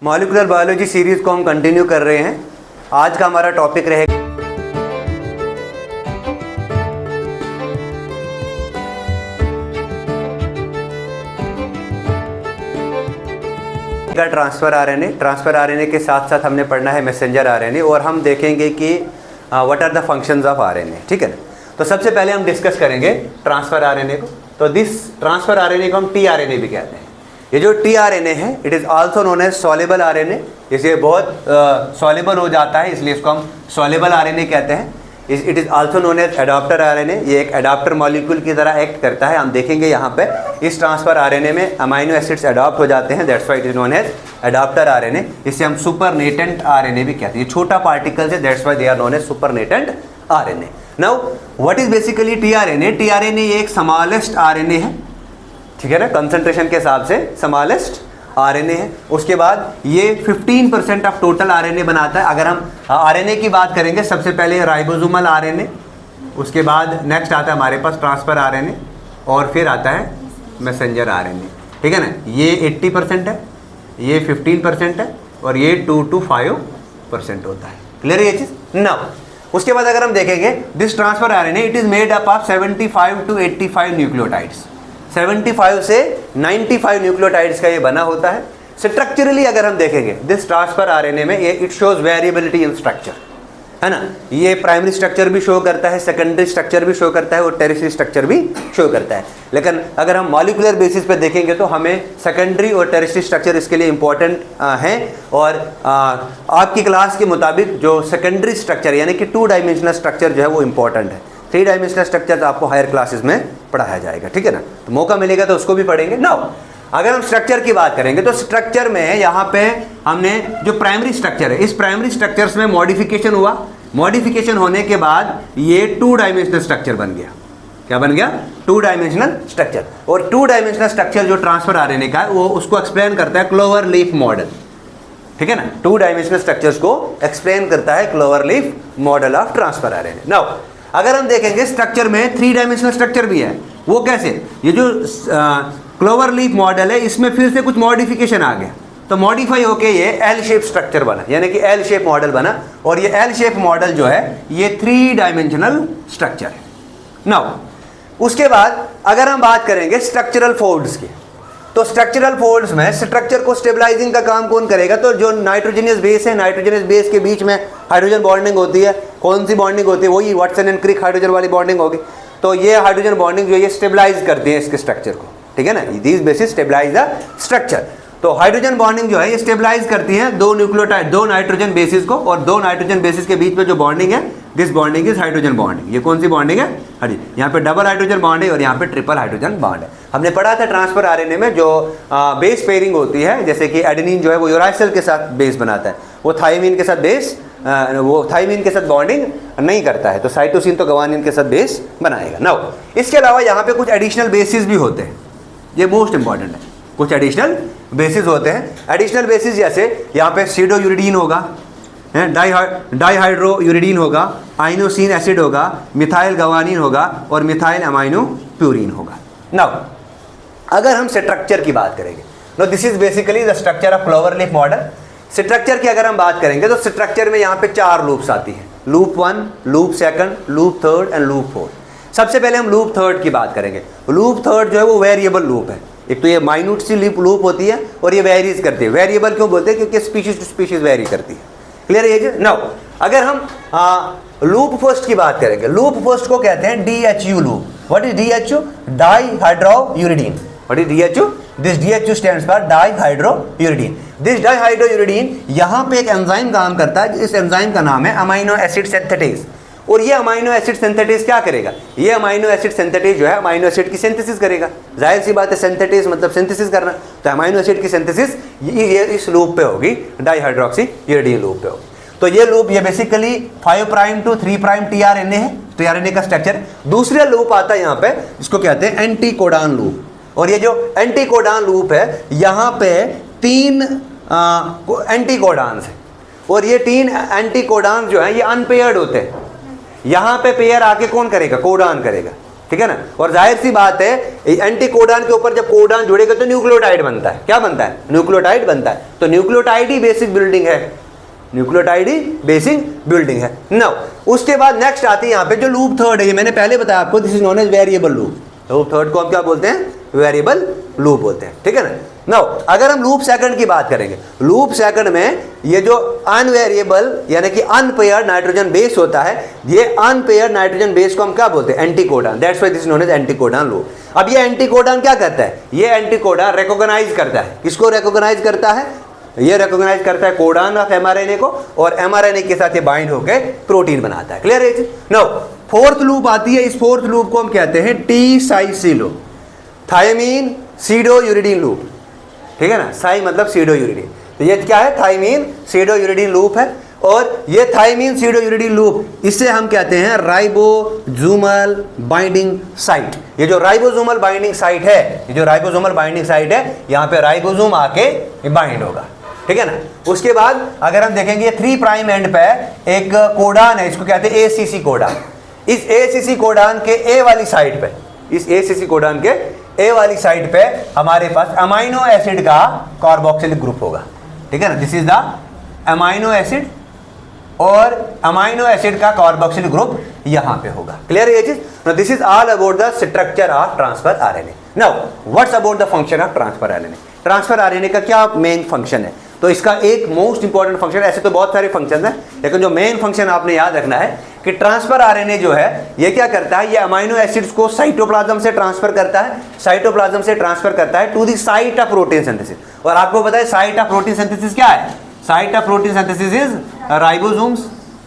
Molecular biology series को हम continue कर रहे हैं। आज का हमारा टॉपिक रहेगा ट्रांसफर आरएनए। ट्रांसफर आरएनए के साथ साथ हमने पढ़ना है मैसेंजर आरएनए और हम देखेंगे कि what are the functions of RNA. ठीक है ना। तो सबसे पहले हम डिस्कस करेंगे ट्रांसफर आरएनए को। तो दिस ट्रांसफर आरएनए को हम टीआरएनए भी कहते हैं। ये जो टीआरएनए है it is also known as soluble RNA. इसे बहुत सॉल्युबल हो जाता है इसलिए इसको हम सॉल्युबल आरएनए कहते हैं। It is also known as adapter RNA. ये एक एडाप्टर मॉलिक्यूल की तरह एक्ट करता है। हम देखेंगे यहाँ पे इस ट्रांसफर आरएनए में अमाइनो एसिड्स अडॉप्ट हो जाते हैं। That's why it is known as adapter RNA. इसे हम सुपरनेटेंट आरएनए भी कहते हैं। ये छोटा पार्टिकल्स है, that's why they are known as supernatant RNA. Now what is basically tRNA? TRNA ये एक स्मॉलेस्ट आरएनए है, ठीक है ना, कंसंट्रेशन के हिसाब से स्मॉलेस्ट आरएनए है। उसके बाद ये 15% ऑफ टोटल आरएनए बनाता है। अगर हम आरएनए की बात करेंगे सबसे पहले राइबोसोमल आरएनए, उसके बाद नेक्स्ट आता है हमारे पास ट्रांसफर आरएनए और फिर आता है मैसेंजर आरएनए। ठीक है ना। ये 80% है, ये 15% है और ये 2 to 5% होता है। क्लियर है ये चीज़? नाउ उसके बाद अगर हम देखेंगे this transfer RNA it is made up of 75 to 85 nucleotides. 75 से 95 न्यूक्लियोटाइड्स का ये बना होता है। स्ट्रक्चरली अगर हम देखेंगे दिस ट्रांसफर आरएनए में ये it shows variability in structure, है ना। ये प्राइमरी स्ट्रक्चर भी शो करता है, सेकेंडरी स्ट्रक्चर भी शो करता है और टेरिशरी स्ट्रक्चर भी शो करता है। लेकिन अगर हम मॉलिक्यूलर बेसिस पे देखेंगे तो हमें सेकेंडरी और टेरिशरी स्ट्रक्चर इसके लिए इंपॉर्टेंट हैं। और आपकी क्लास के मुताबिक जो सेकेंडरी स्ट्रक्चर यानी कि 2 डायमेंशनल स्ट्रक्चर जो है वो इंपॉर्टेंट है। 3 डायमेंशनल स्ट्रक्चर आपको हायर क्लासेस में पढ़ाया जाएगा, ठीक है ना। तो मौका मिलेगा तो उसको भी पढ़ेंगे। नाउ अगर हम स्ट्रक्चर की बात करेंगे तो स्ट्रक्चर में यहाँ पे हमने जो प्राइमरी स्ट्रक्चर है इस प्राइमरी स्ट्रक्चर्स में मॉडिफिकेशन हुआ। मॉडिफिकेशन होने के बाद ये 2 डायमेंशनल स्ट्रक्चर बन गया। क्या बन गया? 2 डायमेंशनल स्ट्रक्चर। और 2 डायमेंशनल स्ट्रक्चर जो ट्रांसफर आरएनए का है वो उसको एक्सप्लेन करता है क्लोवर लीफ मॉडल, ठीक है ना। 2 डायमेंशनल स्ट्रक्चर्स को एक्सप्लेन करता है clover leaf model of transfer RNA. Now अगर हम देखेंगे स्ट्रक्चर में 3 डायमेंशनल स्ट्रक्चर भी है। वो कैसे? ये जो क्लोवर लीफ मॉडल है इसमें फिर से कुछ मॉडिफिकेशन आ गया तो मॉडिफाई होके ये एल शेप स्ट्रक्चर बना, यानी कि एल शेप मॉडल बना। और ये एल शेप मॉडल जो है ये 3 डायमेंशनल स्ट्रक्चर है। नाउ उसके बाद अगर हम बात करेंगे स्ट्रक्चरल फोल्ड्स की तो स्ट्रक्चरल फोल्ड्स में स्ट्रक्चर को स्टेबलाइजिंग का काम कौन करेगा? तो जो नाइट्रोजनियस बेस है, नाइट्रोजनियस बेस के बीच में हाइड्रोजन बॉन्डिंग होती है। कौन सी बॉन्डिंग होती है? वही वाटसन एंड क्रिक हाइड्रोजन वाली बॉन्डिंग होगी। तो ये हाइड्रोजन बॉन्डिंग जो है ये स्टेबलाइज करती है इसके स्ट्रक्चर को, ठीक है ना। These bases stabilize the structure. तो हाइड्रोजन बॉन्डिंग जो है ये स्टेबलाइज करती है 2 न्यूक्लियोटाइड 2 नाइट्रोजन बेसिस को, और 2 नाइट्रोजन बेसिस के बीच में जो बॉन्डिंग है this bonding is hydrogen bonding. ये कौन सी बॉन्डिंग है? हाँ जी, यहाँ पे डबल हाइड्रोजन बॉन्ड है और यहाँ पे ट्रिपल हाइड्रोजन बॉन्ड है। हमने पढ़ा था ट्रांसफर आरएनए में जो बेस पेयरिंग होती है, जैसे कि एडेनिन जो है वो यूरासिल के साथ बेस बनाता है, वो थाइमिन के साथ बेस वो थाइमिन के साथ बॉन्डिंग नहीं करता है, तो साइटोसिन तो गवानिन के साथ बेस बनाएगा। नाउ इसके अलावा यहाँ पे कुछ एडिशनल बेसिस भी होते हैं, ये मोस्ट इंपॉर्टेंट है। कुछ एडिशनल बेसिस होते हैं। एडिशनल बेसिस जैसे यहाँ पे सीडोयूरिडीन होगा, डाईहाइड्रो यूरिडीन होगा, आइनोसिन एसिड होगा, मिथाइल गवानिन होगा और मिथाइल अमाइनो प्यूरिन होगा। नाउ अगर हम स्ट्रक्चर की बात करेंगे no this is basically the structure of clover leaf model. Structure की अगर हम बात करेंगे तो स्ट्रक्चर में यहाँ पे 4 लूप्स आती हैं। Loop 1, loop 2, loop 3 and loop 4। सबसे पहले हम लूप 3 की बात करेंगे। लूप 3 जो है वो वेरिएबल लूप है। एक तो ये माइन्यूट सी लूप होती है और ये वेरीज करती है। वेरिएबल क्यों बोलते हैं? क्योंकि स्पीशीज टू स्पीशीज वेरी करती है। क्लियर है ये? नाउ अगर हम लूप फर्स्ट की बात करेंगे, लूप फर्स्ट को कहते हैं DHU loop. What is DHU? Dihydrouridine. What is DHU? This DHU stands for dihydrouridine. This dihydrouridine यहाँ पे एक एंजाइम काम करता है। इस एंजाइम का नाम है अमाइनो एसिड सिंथेटेज। और ये अमाइनो एसिड सिंथेटेज क्या करेगा? ये अमाइनो एसिड सिंथेटेज जो है अमाइनो एसिड की सिंथेसिस करेगा। जाहिर सी बात है, सिंथेटेज मतलब सिंथेसिस करना, तो अमाइनो एसिड की सिंथेसिस ये इस लूप पे होगी, डाईहाइड्रोक्सीयूरिडीन लूप पे होगी। तो ये लूप ये basically 5 prime to 3 prime tRNA है, टीआरएनए का स्ट्रक्चर। दूसरा लूप आता है यहाँ पे, इसको कहते हैं एंटीकोडान लूप। और ये जो एंटीकोडान लूप है यहाँ पे 3 एंटीकोडान्स है और ये 3 एंटीकोडान्स जो है ये अनपेयर्ड होते हैं। यहाँ पे पेयर आके कौन करेगा? कोडान करेगा। ठीक है ना। और जाहिर सी बात है एंटीकोडॉन के ऊपर जब कोडॉन जुड़ेगा तो न्यूक्लियोटाइड बनता है। क्या बनता है? न्यूक्लियोटाइड बनता है। तो न्यूक्लियोटाइड ही बेसिक बिल्डिंग है, न्यूक्लियोटाइड ही बेसिक बिल्डिंग है। नाउ उसके बाद नेक्स्ट आती है यहाँ पे जो लूप थर्ड है, ये मैंने पहले बताया आपको, this is known as variable loop. Loop third को हम क्या बोलते हैं? वेरिएबल लूप बोलते हैं, ठीक है ना। नाउ अगर हम लूप सेकंड की बात करेंगे, लूप सेकंड में ये जो अनवेरिएबल यानी कि अनपेयर्ड नाइट्रोजन बेस होता है, ये अनपेयर्ड नाइट्रोजन बेस को हम क्या बोलते हैं? Anticodon. That's why this is known as anticodon loop. अब ये एंटीकोडॉन क्या करता है? ये एंटीकोडॉन रिकॉग्नाइज करता है, किसको रिकॉग्नाइज करता है? ये रिकॉग्नाइज करता है कोडॉन ऑफ एमआरएनए को, और एमआरएनए के साथ ये बाइंड होकर प्रोटीन बनाता है। क्लियर है? नाउ फोर्थ लूप आती है, इस फोर्थ लूप को हम कहते हैं T psi C loop, thymine pseudo uridine loop, ठीक है ना। साई मतलब सीडो यूरिडीन, तो ये क्या है? थायमीन सीडो यूरिडीन लूप है। और ये थायमीन सीडो यूरिडीन लूप, इसे हम कहते हैं राइबोसोमल बाइंडिंग साइट। ये जो राइबोसोमल बाइंडिंग साइट है, ये जो राइबोसोमल बाइंडिंग साइट है, यहाँ पे राइबोसोम आके बाइंड होगा, ठीक है ना। उसके बाद अगर हम देखेंगे 3 प्राइम एंड पे एक कोडॉन है, इसको कहते हैं एसीसी कोडॉन। इस एसीसी कोडॉन के ए वाली साइड पे, इस एसीसी कोडॉन के ए वाली साइड पे हमारे पास अमाइनो एसिड का कार्बोक्सिलिक ग्रुप होगा, ठीक है ना। This is the amino acid, और अमाइनो एसिड का कार्बोक्सिलिक ग्रुप यहां पे होगा। क्लियर है ये चीज? Now this is all about the structure of transfer RNA. Now what's about the function of transfer RNA? Transfer RNA का क्या मेन फंक्शन है? तो इसका एक मोस्ट इंपॉर्टेंट फंक्शन, ऐसे तो बहुत सारे फंक्शन हैं, लेकिन जो मेन फंक्शन आपने याद रखना है कि ट्रांसफर आरएनए जो है ये क्या करता है? ये अमाइनो एसिड्स को साइटोप्लाज्म से ट्रांसफर करता है, साइटोप्लाज्म से ट्रांसफर करता है to the site of protein synthesis. और आपको पता है साइट ऑफ प्रोटीन सिंथेसिस क्या है? Site of protein synthesis is ribosomes,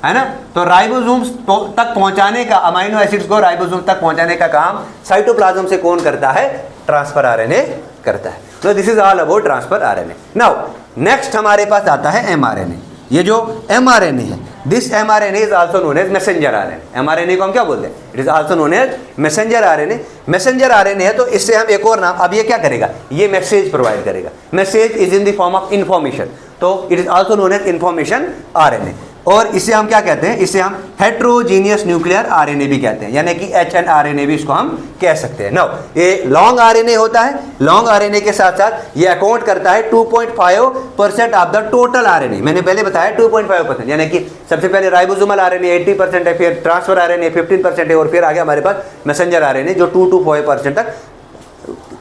है ना। तो राइबोसोम्स तक पहुंचाने का, अमाइनो एसिड्स को राइबोसोम तक पहुंचाने का काम साइटोप्लाज्म से कौन करता है? ट्रांसफर आरएनए करता है। तो this is all about transfer RNA. Now next हमारे पास आता है एमआरएनए। ये जो एमआरएनए है, this mRNA is also known as messenger RNA. MRNA को हम क्या बोलते हैं? It is also known as messenger RNA. Messenger RNA है तो इससे हम एक और नाम, अब ये क्या करेगा? ये मैसेज प्रोवाइड करेगा। Message is in the form of information, तो it is also known as information RNA. और इसे हम क्या कहते हैं? इसे हम हेट्रोजीनियस न्यूक्लियर आरएनए भी कहते हैं, यानी कि एचएनआरएनए भी इसको हम कह सकते हैं। नाउ ये लॉन्ग आरएनए होता है, लॉन्ग आरएनए के साथ साथ ये अकाउंट करता है 2.5% ऑफ द टोटल आरएनए। मैंने पहले बताया 2.5%, यानी कि सबसे पहले राइबोसोमल आरएनए 80% है, फिर ट्रांसफर आरएनए 15% है, और फिर आगे हमारे पास मैसेंजर आरएनए जो 2 to 5% तक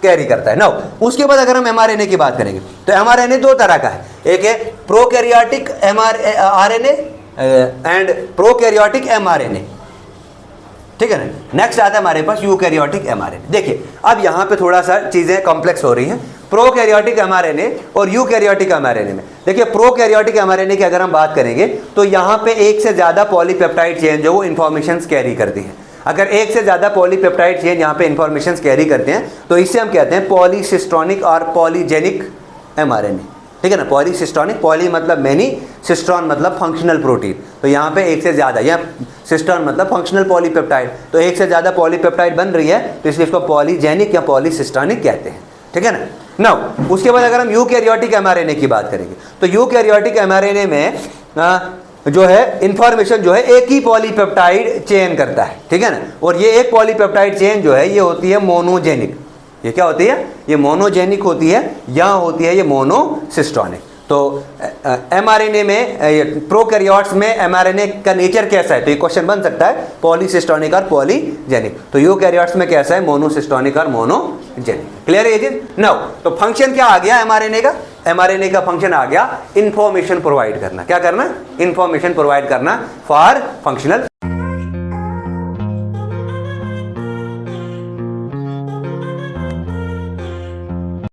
कैरी करता है। नाउ उसके बाद अगर हम एमआरएनए की बात करेंगे तो एमआरएनए 2 तरह का है, एक है prokaryotic RNA and prokaryotic mRNA, ठीक है ना। नेक्स्ट आता है हमारे पास यूकैरियोटिक एमआरएनए। देखिए अब यहाँ पे थोड़ा सा चीजें कॉम्प्लेक्स हो रही हैं प्रोकैरियोटिक एमआरएनए और यूकैरियोटिक एमआरएनए में। देखिए प्रोकैरियोटिक एमआरएनए की अगर हम बात करेंगे तो यहाँ पे एक से ज्यादा पॉलीपेप्टाइड चेन जो वो इंफॉर्मेशन कैरी करती है। अगर एक से ज्यादा पॉलीपेप्टाइड चेन यहाँ पे इंफॉर्मेशन कैरी करते हैं तो इसे हम कहते हैं पॉलीसिस्टोनिक और पॉलीजेनिक एमआरएनए, ठीक है ना। पॉलीसिस्टोनिक, पॉली मतलब मैनी, सिस्टोन मतलब फंक्शनल प्रोटीन। तो यहाँ पे एक से ज्यादा, या सिस्टोन मतलब फंक्शनल पॉलीपेप्टाइड, तो एक से ज्यादा पॉलीपेप्टाइड बन रही है तो इसलिए इसको पॉलीजेनिक या पॉलीसिस्टोनिक कहते हैं, ठीक है ना। नाउ उसके बाद अगर हम यूकैरियोटिक एमआरएनए की बात करेंगे तो यूकैरियोटिक एमआरएनए में जो है इंफॉर्मेशन जो है एक ही पॉलीपेप्टाइड चेन करता है, ठीक है ना। और ये एक पॉलीपेप्टाइड चेन जो है ये होती है मोनोजेनिक। ये क्या होती है? ये मोनोजेनिक होती है, या होती है ये मोनोसिस्टोनिक। तो एमआरएनए में, प्रोकैरियोट्स में एमआरएनए का नेचर कैसा है? तो ये क्वेश्चन बन सकता है पॉलीसिस्टोनिक और पॉलीजेनिक। तो यूकैरियोट्स में कैसा है? मोनोसिस्टोनिक और मोनोजेनिक। क्लियर है ये? नाउ तो फंक्शन क्या आ गया एमआरएनए का? एमआरएनए का फंक्शन आ गया इंफॉर्मेशन प्रोवाइड करना। क्या करना? इंफॉर्मेशन प्रोवाइड करना फॉर फंक्शनल